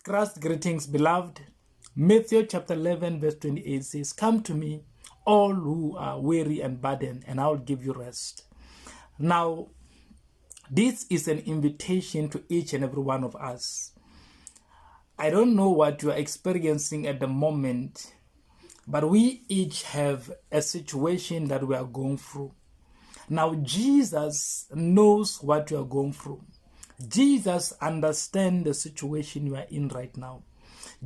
Christ greetings, beloved. Matthew chapter 11 verse 28 says, "Come to me, all who are weary and burdened, and I will give you rest." Now, this is an invitation to each and every one of us. I don't know what you are experiencing at the moment, but we each have a situation that we are going through. Now, Jesus knows what you are going through. Jesus understands the situation you are in right now.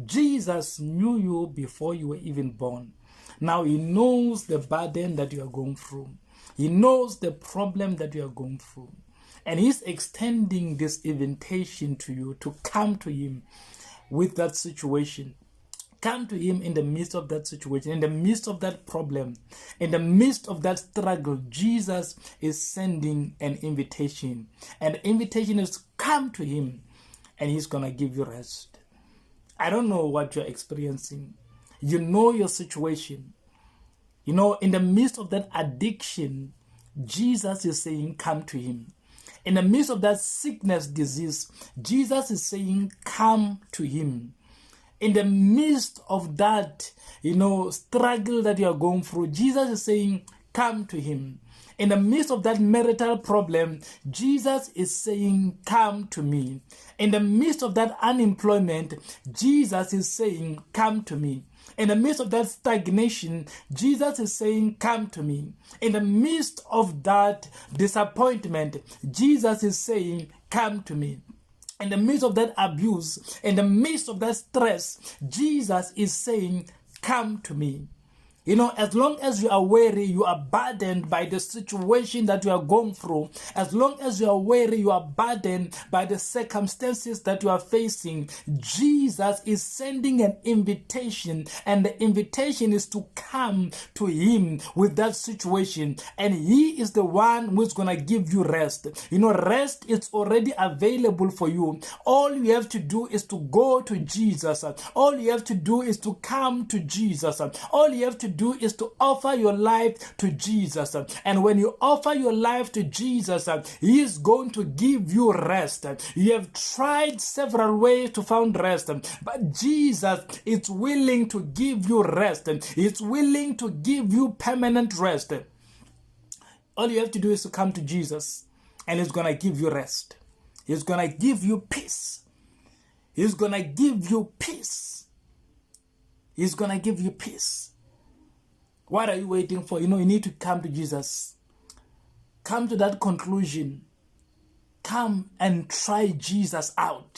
Jesus knew you before you were even born. Now he knows the burden that you are going through. He knows the problem that you are going through. And he's extending this invitation to you to come to him with that situation. Come to him in the midst of that situation, in the midst of that problem, in the midst of that struggle. Jesus is sending an invitation. And the invitation is come to him and he's going to give you rest. I don't know what you're experiencing. You know your situation. You know, in the midst of that addiction, Jesus is saying come to him. In the midst of that sickness, disease, Jesus is saying come to him. In the midst of that, struggle that you are going through, Jesus is saying, come to him. In the midst of that marital problem, Jesus is saying, come to me. In the midst of that unemployment, Jesus is saying, come to me. In the midst of that stagnation, Jesus is saying, come to me. In the midst of that disappointment, Jesus is saying, come to me. In the midst of that abuse, in the midst of that stress, Jesus is saying, come to me. As long as you are weary, you are burdened by the situation that you are going through. As long as you are weary, you are burdened by the circumstances that you are facing. Jesus is sending an invitation, and the invitation is to come to him with that situation. And he is the one who is going to give you rest. Rest is already available for you. All you have to do is to go to Jesus. All you have to do is to come to Jesus. All you have to do is to offer your life to Jesus. And when you offer your life to Jesus, he is going to give you rest. You have tried several ways to find rest, but Jesus is willing to give you rest. He's willing to give you permanent rest. All you have to do is to come to Jesus, and he's going to give you rest. He's going to give you peace. He's going to give you peace. He's going to give you peace. What are you waiting for? You need to come to Jesus. Come to that conclusion. Come and try Jesus out.